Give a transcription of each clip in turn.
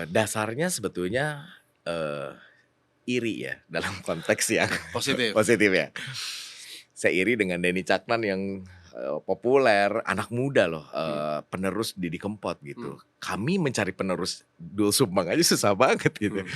Dasarnya sebetulnya, eee, iri ya dalam konteks yang Positif. positif ya. Saya iri dengan Denny Caknan yang, populer, anak muda loh, Hmm, penerus Didi Kempot hmm, gitu. Kami mencari penerus Doel Sumbang aja susah banget gitu. hmm.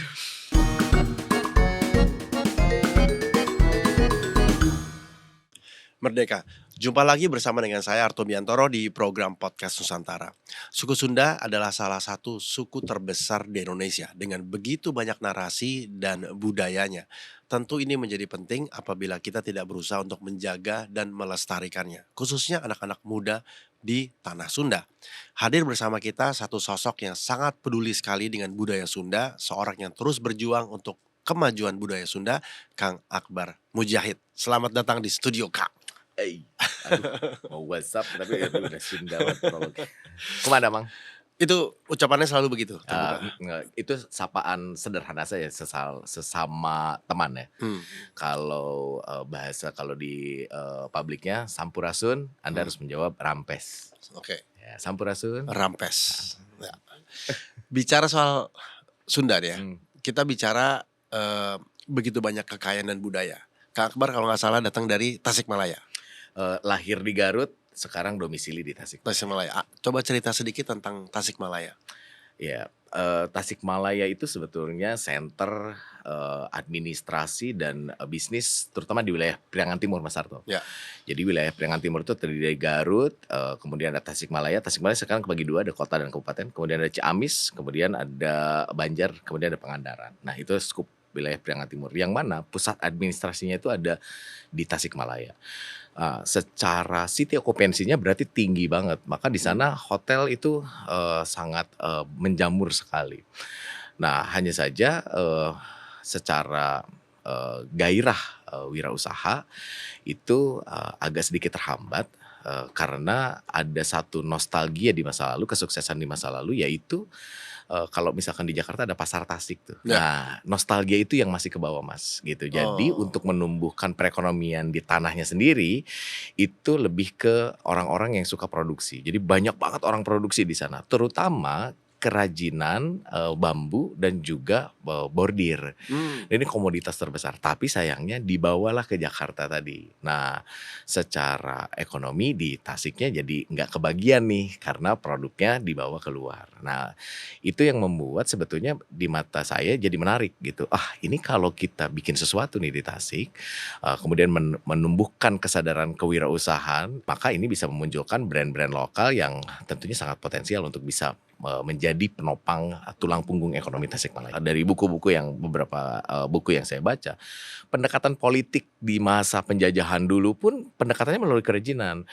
Merdeka. Jumpa lagi bersama dengan saya Arto Biantoro di program Podcast Nusantara. Suku Sunda adalah salah satu suku terbesar di Indonesia dengan begitu banyak narasi dan budayanya. Tentu ini menjadi penting apabila kita tidak berusaha untuk menjaga dan melestarikannya, khususnya anak-anak muda di tanah Sunda. Hadir bersama kita satu sosok yang sangat peduli sekali dengan budaya Sunda, seorang yang terus berjuang untuk kemajuan budaya Sunda, Kang Akbar Mujahid. Selamat datang di studio, Kang. Aduh, mau WhatsApp tapi aduh udah Sunda banget prolog. Kumaha Mang? Itu ucapannya selalu begitu, terbuka? Itu sapaan sederhana saja sesama teman ya. Hmm, Kalau, bahasa kalau di, publiknya sampurasun, Anda hmm, harus menjawab rampes. oke. Ya, sampurasun. Rampes. Ya. Bicara soal Sunda nih ya, Mmm, kita bicara, begitu banyak kekayaan dan budaya. Kak Akbar kalau nggak salah datang dari Tasikmalaya. Lahir di Garut, sekarang domisili di Tasikmalaya. Tasikmalaya, coba cerita sedikit tentang Tasikmalaya. Ya, Tasikmalaya itu sebetulnya senter, administrasi dan, bisnis terutama di wilayah Priangan Timur, Mas Harto. Ya, Jadi wilayah Priangan Timur itu terdiri dari Garut, kemudian ada Tasikmalaya. Tasikmalaya sekarang kebagi 2, ada kota dan kabupaten, kemudian ada Ciamis, kemudian ada Banjar, kemudian ada Pangandaran. Nah, itu skup wilayah Priangan Timur, yang mana pusat administrasinya itu ada di Tasikmalaya. Secara city occupancy-nya berarti tinggi banget, maka di hmm, sana hotel itu, sangat, menjamur sekali. Nah, hanya saja, secara, gairah, wirausaha itu, agak sedikit terhambat, karena ada satu nostalgia di masa lalu, kesuksesan di masa lalu, yaitu, kalau misalkan di Jakarta ada pasar Tasik tuh. ya. Nah, nostalgia itu yang masih kebawa Mas, gitu. Jadi Oh, untuk menumbuhkan perekonomian di tanahnya sendiri, itu lebih ke orang-orang yang suka produksi. Jadi banyak banget orang produksi di sana, terutama kerajinan, bambu dan juga, bordir. hmm, Ini komoditas terbesar, tapi sayangnya dibawalah ke Jakarta tadi. Nah, secara ekonomi di Tasiknya jadi nggak kebagian nih, karena produknya dibawa keluar. Nah, itu yang membuat sebetulnya di mata saya jadi menarik gitu. Ah, ini kalau kita bikin sesuatu nih di Tasik, kemudian menumbuhkan kesadaran kewirausahaan, maka ini bisa memunculkan brand-brand lokal yang tentunya sangat potensial untuk bisa, menjadi penopang, tulang punggung ekonomi Tasikmalaya. Dari buku-buku yang beberapa, buku yang saya baca, pendekatan politik di masa penjajahan dulu pun pendekatannya melalui kerajinan.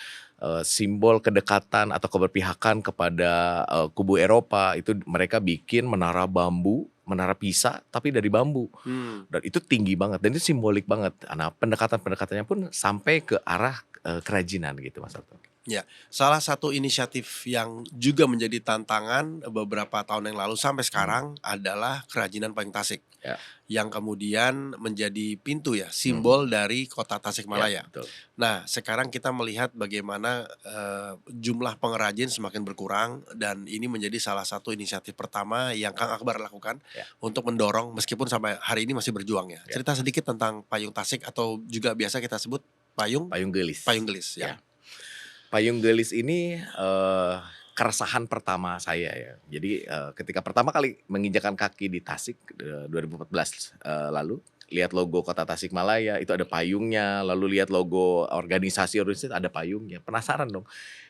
Simbol kedekatan atau keberpihakan kepada, kubu Eropa itu mereka bikin menara bambu, menara Pisa tapi dari bambu hmm. dan itu tinggi banget dan itu simbolik banget. Nah, pendekatan-pendekatannya pun sampai ke arah, kerajinan gitu Mas Sabto. Ya, salah satu inisiatif yang juga menjadi tantangan beberapa tahun yang lalu sampai Mhm, sekarang adalah kerajinan payung tasik, ya, yang kemudian menjadi pintu ya, mhm, simbol dari kota ya Tasikmalaya. betul, Nah, sekarang kita melihat bagaimana, jumlah pengrajin semakin berkurang dan ini menjadi salah satu inisiatif pertama yang Kang Akbar lakukan ya, untuk mendorong meskipun sampai hari ini masih berjuang ya. ya. Cerita sedikit tentang payung tasik atau juga biasa kita sebut payung Payung payung gelis, gelis ya. ya. Payung gelis ini, keresahan pertama saya ya. Jadi, ketika pertama kali menginjakkan kaki di Tasik, 2014, lalu, lihat logo kota Tasikmalaya, itu ada payungnya, lalu lihat logo organisasi ada payungnya, penasaran dong,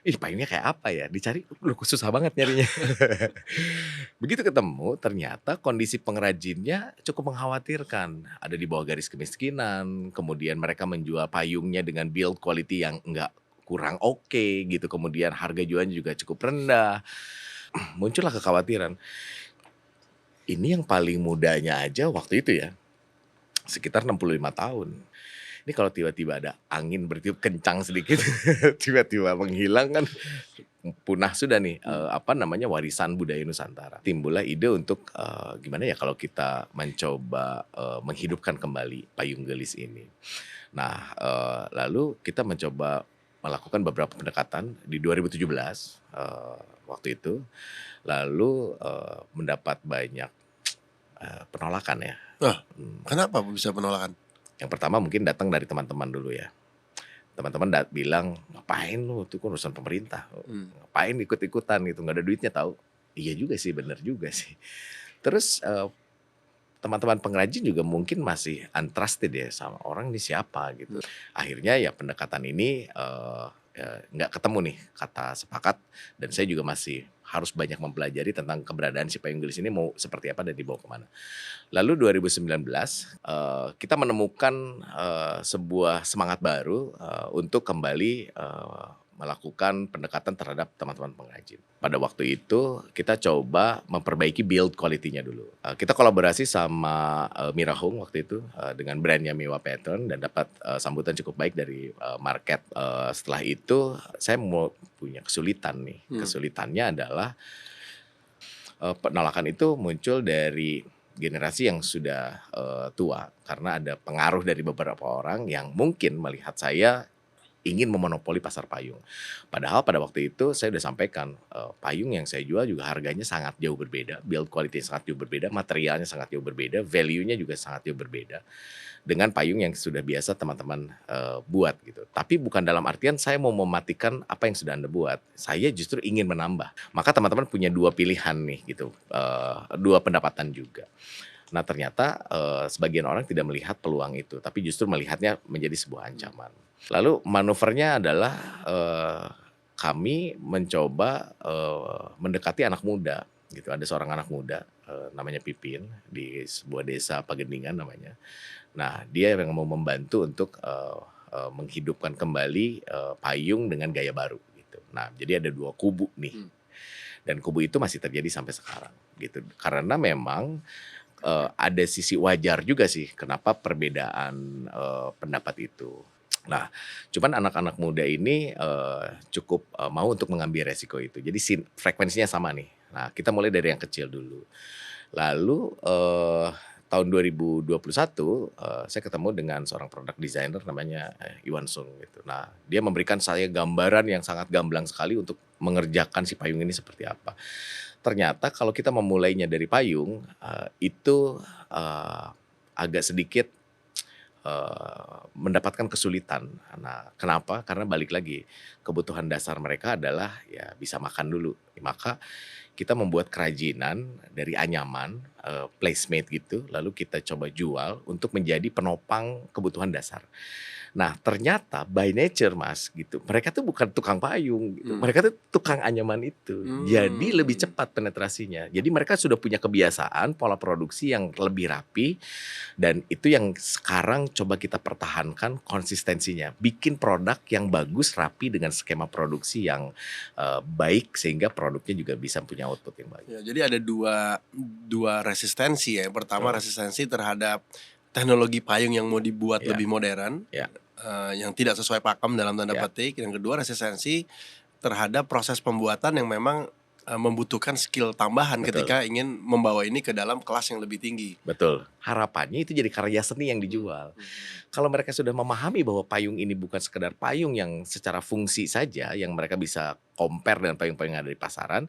"Ih, payungnya kayak apa ya?" Dicari, loh kok susah banget nyarinya. Begitu ketemu, ternyata kondisi pengrajinnya cukup mengkhawatirkan, ada di bawah garis kemiskinan, kemudian mereka menjual payungnya dengan build quality yang enggak kurang oke gitu, kemudian harga jualnya juga cukup rendah. Muncullah kekhawatiran, ini yang paling mudanya aja waktu itu ya, sekitar 65 tahun. Ini kalau tiba-tiba ada angin bertiup kencang sedikit, tiba-tiba menghilang kan punah sudah nih, Mmm, apa namanya, warisan budaya Nusantara. Timbullah ide untuk, gimana ya kalau kita mencoba, menghidupkan kembali payung gelis ini. Nah, lalu kita mencoba melakukan beberapa pendekatan di 2017, waktu itu. Lalu, mendapat banyak, penolakan ya. Wah, Mmm, kenapa bisa penolakan? yang pertama mungkin datang dari teman-teman dulu ya. Teman-teman bilang, "Ngapain lu, itu kan urusan pemerintah, Mmm, ngapain ikut-ikutan gitu, nggak ada duitnya tahu." Iya juga sih, bener juga sih. Terus, teman-teman pengrajin juga mungkin masih untrusted ya sama orang ini siapa gitu. mmm, Akhirnya ya pendekatan ini, nggak ketemu nih kata sepakat dan saya juga masih harus banyak mempelajari tentang keberadaan si payung gelis ini mau seperti apa dan dibawa kemana. Lalu 2019, kita menemukan, sebuah semangat baru, untuk kembali, melakukan pendekatan terhadap teman-teman pengrajin. Pada waktu itu kita coba memperbaiki build quality-nya dulu. Kita kolaborasi sama, Mira Hong waktu itu, dengan brand-nya Miwa Pattern dan dapat, sambutan cukup baik dari, market. Setelah itu saya punya kesulitan nih, mmm, kesulitannya adalah penolakan itu muncul dari generasi yang sudah, tua karena ada pengaruh dari beberapa orang yang mungkin melihat saya ingin memonopoli pasar payung. Padahal pada waktu itu saya udah sampaikan, payung yang saya jual juga harganya sangat jauh berbeda, build quality sangat jauh berbeda, materialnya sangat jauh berbeda, value-nya juga sangat jauh berbeda dengan payung yang sudah biasa teman-teman, buat gitu. Tapi bukan dalam artian saya mau mematikan apa yang sudah Anda buat, saya justru ingin menambah. Maka teman-teman punya 2 pilihan nih gitu, 2 pendapatan juga. Nah ternyata, sebagian orang tidak melihat peluang itu, tapi justru melihatnya menjadi sebuah mmm, ancaman. Lalu manuvernya adalah, kami mencoba, mendekati anak muda gitu. Ada seorang anak muda, namanya Pipin di sebuah desa Pagendingan namanya. Nah, dia yang mau membantu untuk, menghidupkan kembali, payung dengan gaya baru gitu. Nah, jadi ada 2 kubu nih, mmm, dan kubu itu masih terjadi sampai sekarang gitu. Karena memang, ada sisi wajar juga sih kenapa perbedaan, pendapat itu. Nah, cuman anak-anak muda ini, cukup, mau untuk mengambil resiko itu. Jadi frekuensinya sama nih. Nah, kita mulai dari yang kecil dulu. Lalu, tahun 2021, saya ketemu dengan seorang product designer namanya, Iwan Sung gitu. Nah, dia memberikan saya gambaran yang sangat gamblang sekali untuk mengerjakan si payung ini seperti apa. Ternyata kalau kita memulainya dari payung, itu, eee, agak sedikit, mendapatkan kesulitan. Nah, kenapa? Karena balik lagi, kebutuhan dasar mereka adalah ya bisa makan dulu. Maka kita membuat kerajinan dari anyaman, placemat gitu, lalu kita coba jual untuk menjadi penopang kebutuhan dasar. Nah, ternyata by nature Mas, gitu, mereka tuh bukan tukang payung gitu, mmm, mereka tuh tukang anyaman itu. Jadi lebih mmm. cepat penetrasinya. Jadi mereka sudah punya kebiasaan pola produksi yang lebih rapi dan itu yang sekarang coba kita pertahankan konsistensinya. Bikin produk yang bagus, rapi dengan skema produksi yang, baik sehingga produknya juga bisa punya output yang baik. Ya, jadi ada dua dua resistensi ya. Yang pertama Betul, resistensi terhadap teknologi payung yang mau dibuat iya lebih modern, iya yang tidak sesuai pakem dalam tanda iya, petik. Yang kedua resistensi terhadap proses pembuatan yang memang, membutuhkan skill tambahan betul. ketika ingin membawa ini ke dalam kelas yang lebih tinggi. Betul, harapannya itu jadi karya seni yang Mmm, dijual. mhm, Kalau mereka sudah memahami bahwa payung ini bukan sekedar payung yang secara fungsi saja, yang mereka bisa compare dengan payung-payung yang ada di pasaran,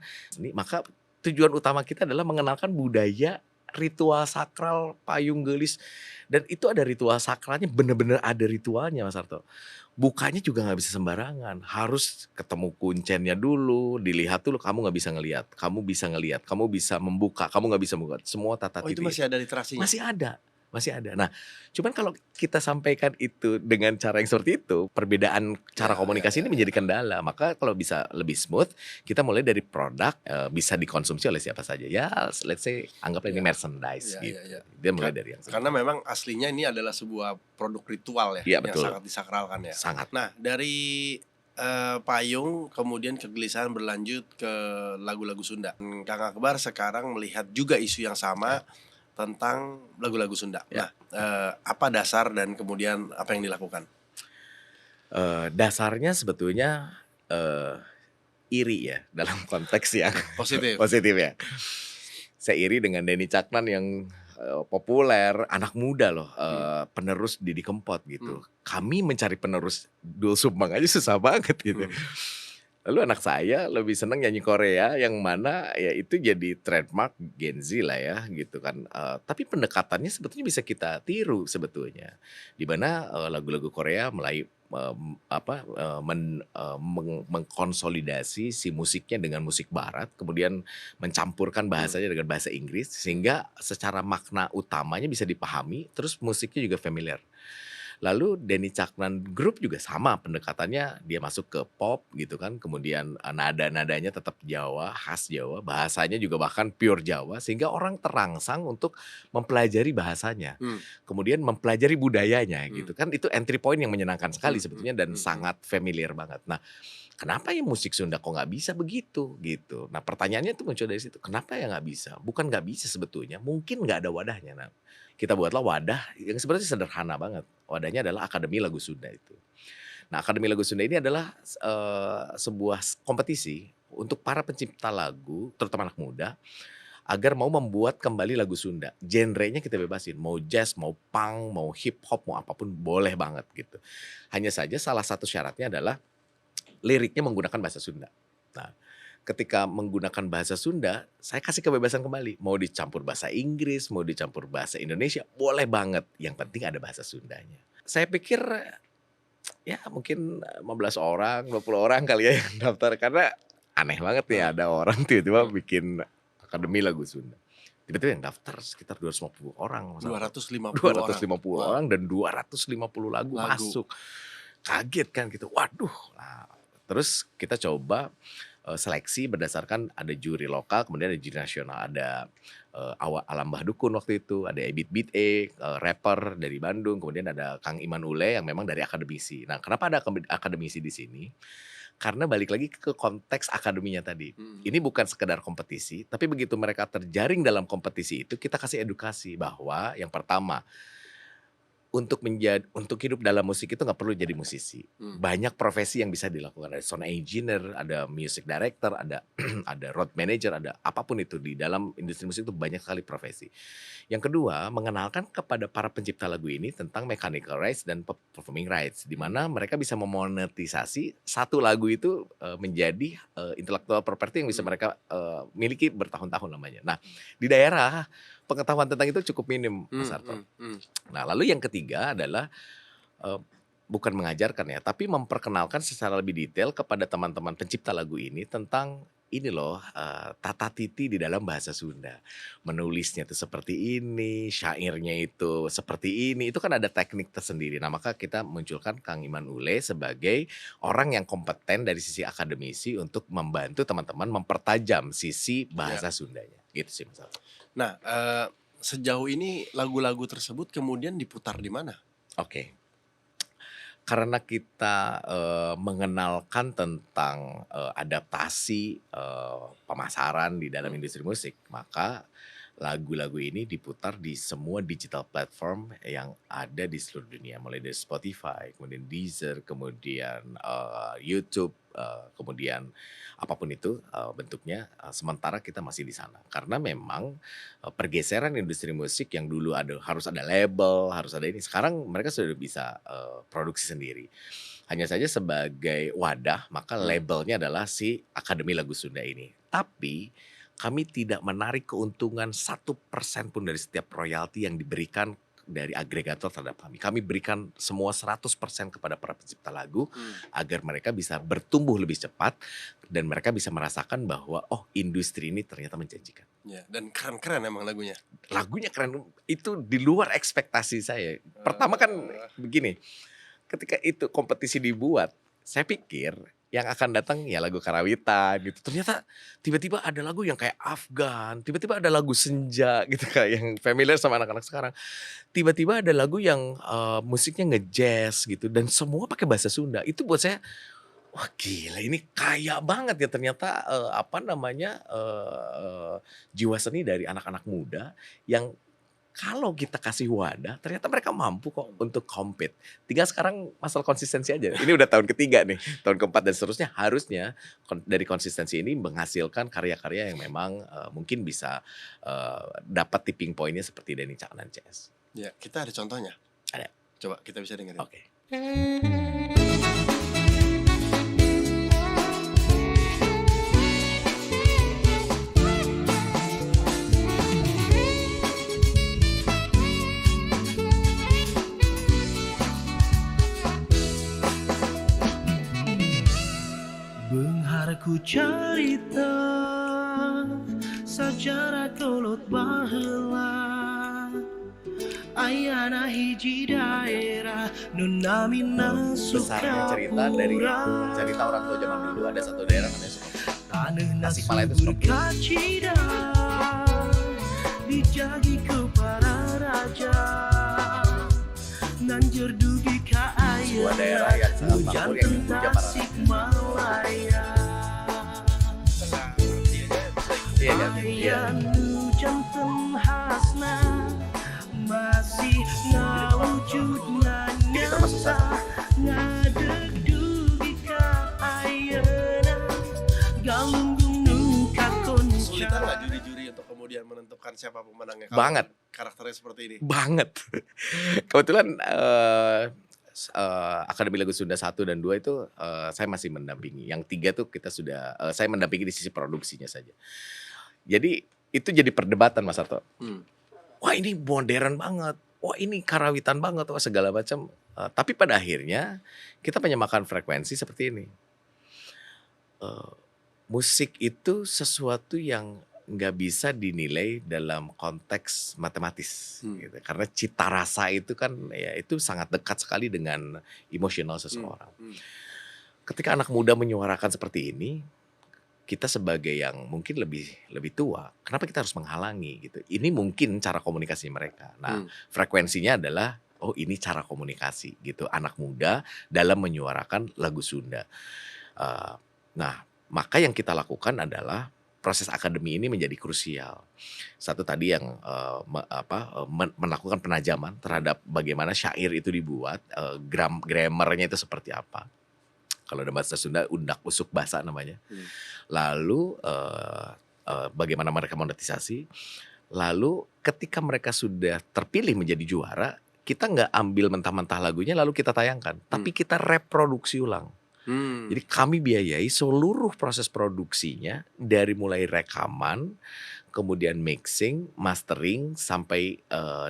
maka tujuan utama kita adalah mengenalkan budaya ritual sakral payung gelis dan itu ada ritual sakralnya, bener-bener ada ritualnya Mas Harto. Bukanya juga nggak bisa sembarangan, harus ketemu kuncennya dulu, dilihat dulu, kamu nggak bisa ngelihat, kamu bisa ngelihat, kamu bisa membuka, kamu nggak bisa membuka, semua tata oh itu titi masih ada literasinya? masih ada masih ada. Nah, cuman kalau kita sampaikan itu dengan cara yang seperti itu, perbedaan Ya cara ya komunikasi ya ini menjadi ya. kendala. Maka kalau bisa lebih smooth, kita mulai dari produk, bisa dikonsumsi oleh siapa saja. Ya, let's say anggaplah ini Ya merchandise ya ya gitu. ya. Dia mulai Ka dari yang karena seperti itu. memang aslinya ini adalah sebuah produk ritual ya, Iya yang betul, sangat disakralkan ya. sangat. Nah dari, payung kemudian kegelisahan berlanjut ke lagu-lagu Sunda. Kang Akbar sekarang melihat juga isu yang Ya sama tentang lagu-lagu Sunda. ya. Nah, apa dasar dan kemudian apa yang dilakukan? Dasarnya sebetulnya, iri ya dalam konteks yang Positif? positif ya. Saya iri dengan Denny Caknan yang, populer, anak muda loh, Mmm, penerus Didi Kempot mmm, gitu. Kami mencari penerus Doel Sumbang aja susah banget gitu. mmm, Lalu anak saya lebih seneng nyanyi Korea yang mana ya itu jadi trademark Gen Z lah ya gitu kan, tapi pendekatannya sebetulnya bisa kita tiru sebetulnya. Di mana, lagu-lagu Korea mulai, mengkonsolidasi si musiknya dengan musik barat, kemudian mencampurkan Mmm, bahasanya dengan bahasa Inggris sehingga secara makna utamanya bisa dipahami, terus musiknya juga familiar. Lalu Denny Caknan Group juga sama pendekatannya, dia masuk ke pop gitu kan, kemudian, nada-nadanya tetap Jawa, khas Jawa, bahasanya juga bahkan pure Jawa, sehingga orang terangsang untuk mempelajari bahasanya, mmm, kemudian mempelajari budayanya mmm, gitu kan, itu entry point yang menyenangkan sekali mhm mhm sebetulnya dan mhm mhm. sangat familiar banget. Nah, kenapa ya musik Sunda kok nggak bisa begitu, gitu. Nah pertanyaannya tuh muncul dari situ, kenapa ya nggak bisa? Bukan nggak bisa sebetulnya, mungkin nggak ada wadahnya. Nah, kita buatlah wadah yang sebenarnya sederhana banget, wadahnya adalah Akademi Lagu Sunda itu. Nah Akademi Lagu Sunda ini adalah, sebuah kompetisi untuk para pencipta lagu, terutama anak muda, agar mau membuat kembali lagu Sunda. Genrenya kita bebasin, mau jazz, mau punk, mau hip hop, mau apapun boleh banget gitu. Hanya saja salah satu syaratnya adalah liriknya menggunakan bahasa Sunda. Nah, ketika menggunakan bahasa Sunda, saya kasih kebebasan kembali. Mau dicampur bahasa Inggris, mau dicampur bahasa Indonesia, boleh banget. Yang penting ada bahasa Sundanya. Saya pikir ya mungkin 15 orang, 20 orang kali ya yang daftar. Karena aneh banget nih Heeh ada orang tiba-tiba heeh. bikin akademi lagu Sunda. Tiba-tiba yang daftar sekitar 250 orang dua masalah ratus lima dua puluh ratus orang. lima puluh Wow, orang dan 250 lagu lagu. masuk. Kaget kan gitu, waduh. Nah, terus kita coba, seleksi berdasarkan ada juri lokal, kemudian ada juri nasional. Ada, Alam Bah Dukun waktu itu, ada Ebit Beat E, rapper dari Bandung, kemudian ada Kang Iman Ule yang memang dari akademisi. Nah, kenapa ada akademisi di sini? Karena balik lagi ke konteks akademinya tadi. Mhm Ini bukan sekedar kompetisi, tapi begitu mereka terjaring dalam kompetisi itu, kita kasih edukasi bahwa yang pertama, untuk hidup dalam musik itu nggak perlu jadi musisi. mhm. Banyak profesi yang bisa dilakukan, ada sound engineer, ada music director, ada ada road manager, ada apapun itu di dalam industri musik itu banyak sekali profesi. Yang kedua, mengenalkan kepada para pencipta lagu ini tentang mechanical rights dan performing rights, di mana mereka bisa memonetisasi satu lagu itu, menjadi, intellectual property yang bisa Mmm, mereka, miliki bertahun-tahun lamanya. Nah, di daerah pengetahuan tentang itu cukup minim, Mas mhm Harto. mhm mhm. Nah, lalu yang ketiga adalah, eee, bukan mengajarkan ya, tapi memperkenalkan secara lebih detail kepada teman-teman pencipta lagu ini tentang ini loh, tata titi di dalam bahasa Sunda. Menulisnya itu seperti ini, syairnya itu seperti ini, itu kan ada teknik tersendiri. Nah, maka kita munculkan Kang Iman Ule sebagai orang yang kompeten dari sisi akademisi untuk membantu teman-teman mempertajam sisi Iya. bahasa Sundanya, gitu sih Mas Alfa. Nah, sejauh ini lagu-lagu tersebut kemudian diputar di mana? Oke. Karena kita, mengenalkan tentang, adaptasi, pemasaran di dalam Mmm, industri musik, maka lagu-lagu ini diputar di semua digital platform yang ada di seluruh dunia, mulai dari Spotify, kemudian Deezer, kemudian, YouTube, kemudian apapun itu, bentuknya, sementara kita masih di sana. Karena memang, pergeseran industri musik yang dulu harus ada label, harus ada ini, sekarang mereka sudah bisa, produksi sendiri. Hanya saja sebagai wadah, maka mmm, labelnya adalah si Akademi Lagu Sunda ini. Tapi kami tidak menarik keuntungan 1% pun dari setiap royalti yang diberikan dari agregator terhadap kami. Kami berikan semua 100% kepada para pencipta lagu mmm, agar mereka bisa bertumbuh lebih cepat dan mereka bisa merasakan bahwa, oh industri ini ternyata menjanjikan. iya dan keren-keren emang lagunya. Lagunya keren, itu di luar ekspektasi saya. Pertama kan Eee, begini, ketika itu kompetisi dibuat, saya pikir yang akan datang ya lagu karawitan gitu. Ternyata tiba-tiba ada lagu yang kayak Afgan, tiba-tiba ada lagu senja gitu kayak yang familiar sama anak-anak sekarang. Tiba-tiba ada lagu yang, musiknya nge-jazz gitu dan semua pakai bahasa Sunda. Itu buat saya, wah gila ini kaya banget ya ternyata, apa namanya, jiwa seni dari anak-anak muda yang kalau kita kasih wadah, ternyata mereka mampu kok untuk compete. Tinggal sekarang masalah konsistensi aja. Ini udah tahun ketiga nih, tahun keempat dan seterusnya harusnya dari konsistensi ini menghasilkan karya-karya yang memang, mungkin bisa, dapat tipping point-nya seperti Denny Caknan CS. iya kita ada contohnya? Ada, Coba kita bisa dengerin. oke. carita sejarah kolot baheula ayana hiji daerah nun namina Besarnya cerita dari Sukapura cerita orang tua zaman dulu, ada satu daerah namanya Sukapura. taneuhna Tasikmalaya itu subur Sukapura. kacida dijagi ke para raja nganjur dugi ka Sebuah daerah ayeuna yang sangat hujan makmur yang dipuja para raja. Tasikmalaya Iya kan? Iya. ayan hujan hasna masih ngawujud Ini termasuk nyata ngadeg dugi ka ayeuna galunggung nu Kesulitan nggak kakonca juri-juri untuk kemudian menentukan siapa pemenangnya? Kalau Banget. karakternya seperti ini. Banget. Kebetulan Akademi Lagu Sunda 1 dan 2 itu saya masih mendampingi. Yang 3 tuh kita sudah saya mendampingi di sisi produksinya saja. Jadi itu jadi perdebatan Mas Arto. Wah ini modern banget. Wah ini karawitan banget. Wah segala macam. Tapi pada akhirnya kita menyamakan frekuensi seperti ini. Musik itu sesuatu yang nggak bisa dinilai dalam konteks matematis gitu. Karena cita rasa itu kan ya itu sangat dekat sekali dengan emosional seseorang. Ketika anak muda menyuarakan seperti ini, kita sebagai yang mungkin lebih tua, kenapa kita harus menghalangi gitu? Ini mungkin cara komunikasi mereka. Nah, frekuensinya adalah oh ini cara komunikasi gitu anak muda dalam menyuarakan lagu Sunda. Nah, maka yang kita lakukan adalah proses akademi ini menjadi krusial. Satu tadi yang melakukan penajaman terhadap bagaimana syair itu dibuat, grammarnya itu seperti apa. Kalau dalam bahasa Sunda undak usuk basa namanya. Lalu bagaimana mereka monetisasi. Lalu ketika mereka sudah terpilih menjadi juara, kita nggak ambil mentah-mentah lagunya lalu kita tayangkan, tapi kita reproduksi ulang. Jadi kami biayai seluruh proses produksinya dari mulai rekaman, kemudian mixing, mastering sampai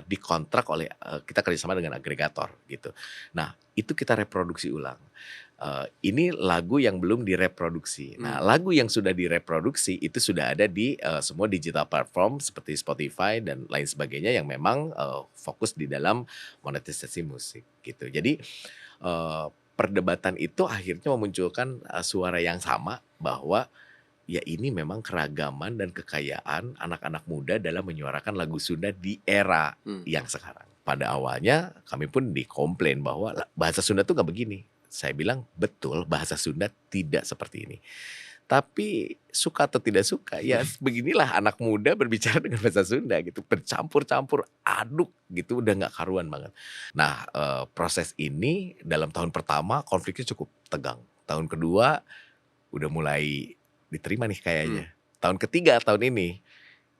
dikontrak oleh kita kerjasama dengan agregator gitu. Nah itu kita reproduksi ulang. Ini lagu yang belum direproduksi. Nah lagu yang sudah direproduksi itu sudah ada di semua digital platform seperti Spotify dan lain sebagainya yang memang fokus di dalam monetisasi musik gitu. Jadi perdebatan itu akhirnya memunculkan suara yang sama bahwa ya ini memang keragaman dan kekayaan anak-anak muda dalam menyuarakan lagu Sunda di era yang sekarang. Pada awalnya kami pun dikomplain bahwa bahasa Sunda tuh gak begini. Saya bilang betul bahasa Sunda tidak seperti ini. Tapi suka atau tidak suka ya beginilah anak muda berbicara dengan bahasa Sunda gitu. Bercampur-campur aduk gitu udah gak karuan banget. Nah proses ini dalam tahun pertama konfliknya cukup tegang. Tahun kedua udah mulai diterima nih kayaknya. Tahun ketiga tahun ini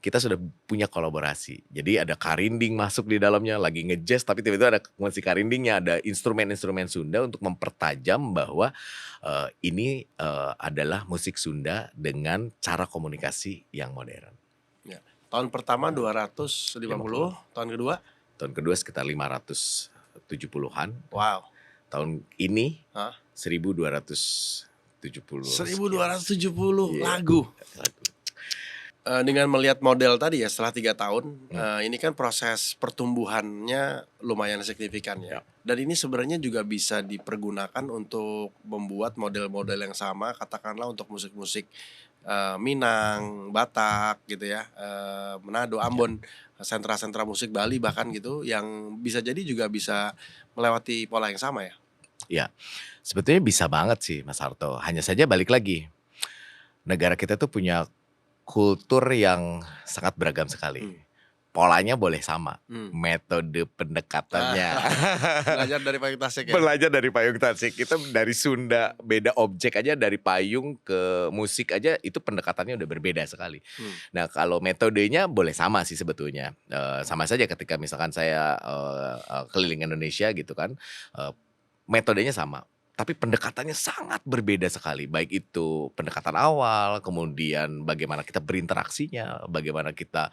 kita sudah punya kolaborasi. Jadi ada karinding masuk di dalamnya, lagi ngejazz tapi tiba-tiba ada musik karindingnya, ada instrumen-instrumen Sunda untuk mempertajam bahwa ini adalah musik Sunda dengan cara komunikasi yang modern. Ya. Tahun pertama 250, tahun kedua? Tahun kedua sekitar 570-an. Wow. Tahun ini 1270. 1270 lagu. Dengan melihat model tadi ya setelah 3 tahun, ini kan proses pertumbuhannya lumayan signifikan ya. Dan ini sebenarnya juga bisa dipergunakan untuk membuat model-model yang sama, katakanlah untuk musik-musik Minang, Batak gitu ya, Manado, Ambon, sentra-sentra musik Bali bahkan gitu, yang bisa jadi juga bisa melewati pola yang sama ya. Ya, sebetulnya bisa banget sih Mas Harto. Hanya saja balik lagi, negara kita tuh punya kultur yang sangat beragam sekali. Polanya boleh sama, metode pendekatannya. Belajar dari payung tasik ya. Belajar dari payung tasik. Kita dari Sunda beda objek aja, dari payung ke musik aja itu pendekatannya udah berbeda sekali. Nah kalau metodenya boleh sama sih sebetulnya. Sama saja ketika misalkan saya keliling Indonesia gitu kan, metodenya sama. tapi pendekatannya sangat berbeda sekali. Baik itu pendekatan awal, kemudian bagaimana kita berinteraksinya, bagaimana kita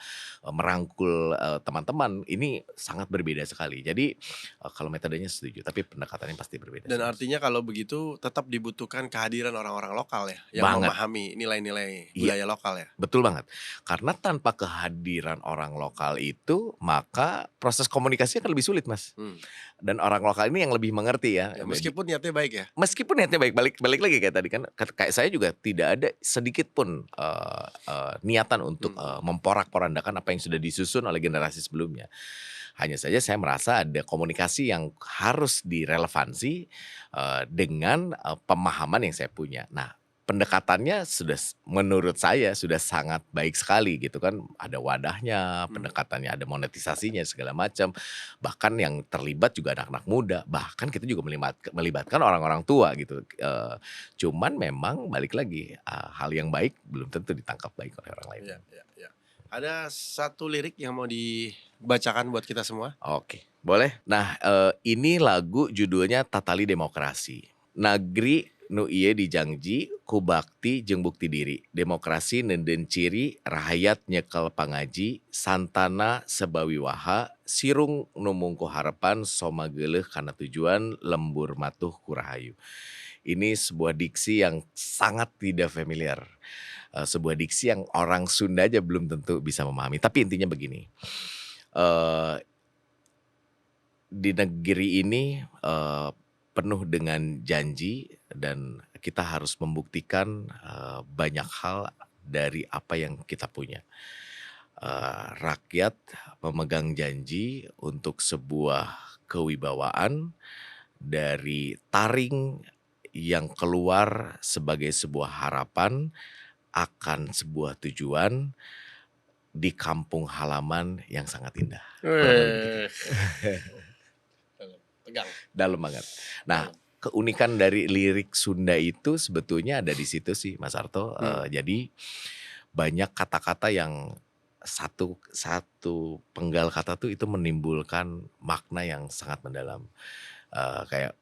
merangkul teman-teman, ini sangat berbeda sekali. Jadi kalau metodenya setuju, tapi pendekatannya pasti berbeda Dan sih, Mas. artinya kalau begitu tetap dibutuhkan kehadiran orang-orang lokal ya, yang Banget. memahami nilai-nilai Iya. budaya lokal ya. Betul banget. Karena tanpa kehadiran orang lokal itu, maka proses komunikasinya akan lebih sulit, Mas. Hmm. Dan orang lokal ini yang lebih mengerti ya. Ya, meskipun niatnya baik ya. Meskipun niatnya baik, balik lagi kayak tadi kan, kayak saya juga tidak ada sedikit pun niatan untuk memporak-porandakan apa yang sudah disusun oleh generasi sebelumnya. Hanya saja saya merasa ada komunikasi yang harus direlevansi dengan pemahaman yang saya punya. Nah, pendekatannya sudah menurut saya sudah sangat baik sekali gitu kan. Ada wadahnya, pendekatannya, ada monetisasinya segala macam. Bahkan yang terlibat juga anak-anak muda, bahkan kita juga melibatkan orang-orang tua gitu. Cuman memang balik lagi, hal yang baik belum tentu ditangkap baik oleh orang lain. Ya. Ada satu lirik yang mau dibacakan buat kita semua. Oke, boleh. Nah, ini lagu judulnya Tatali Demokrasi. Nagri nu ieu dijangji ku bakti jeung bukti diri. Demokrasi nenden ciri rakyat nyekel pangaji, santana sebawiwaha, sirung nu mungku harapan soma geuleuh kana tujuan, lembur matuh ku rahayu. Ini sebuah diksi yang sangat tidak familiar. Sebuah diksi yang orang Sunda aja belum tentu bisa memahami. Tapi intinya begini. Di negeri ini penuh dengan janji dan kita harus membuktikan banyak hal dari apa yang kita punya. Rakyat memegang janji untuk sebuah kewibawaan dari taring yang keluar sebagai sebuah harapan akan sebuah tujuan di kampung halaman yang sangat indah. Pegang. Dalam banget. Nah, keunikan dari lirik Sunda itu sebetulnya ada di situ sih, Mas Arto. Jadi banyak kata-kata yang satu penggal kata tuh itu menimbulkan makna yang sangat mendalam. Kayak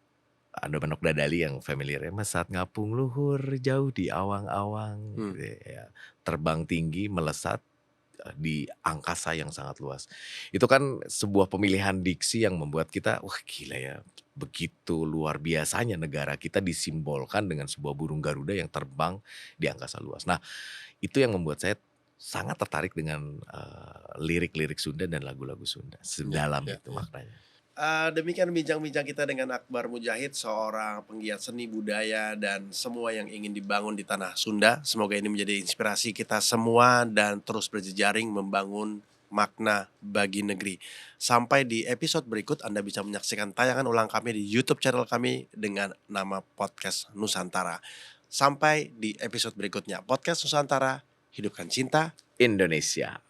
ada Manuk Dadali yang familiar ya, Mas saat ngapung luhur jauh di awang-awang, gitu ya. Terbang tinggi melesat di angkasa yang sangat luas. Itu kan sebuah pemilihan diksi yang membuat kita, wah gila ya, begitu luar biasanya negara kita disimbolkan dengan sebuah burung Garuda yang terbang di angkasa luas. Nah, itu yang membuat saya sangat tertarik dengan lirik-lirik Sunda dan lagu-lagu Sunda. Sedalam itu maknanya. Demikian bincang-bincang kita dengan Akbar Mujahid, seorang penggiat seni budaya dan semua yang ingin dibangun di tanah Sunda. Semoga ini menjadi inspirasi kita semua dan terus berjejaring membangun makna bagi negeri. Sampai di episode berikut, Anda bisa menyaksikan tayangan ulang kami di YouTube channel kami dengan nama Podcast Nusantara. Sampai di episode berikutnya. Podcast Nusantara, hidupkan cinta Indonesia.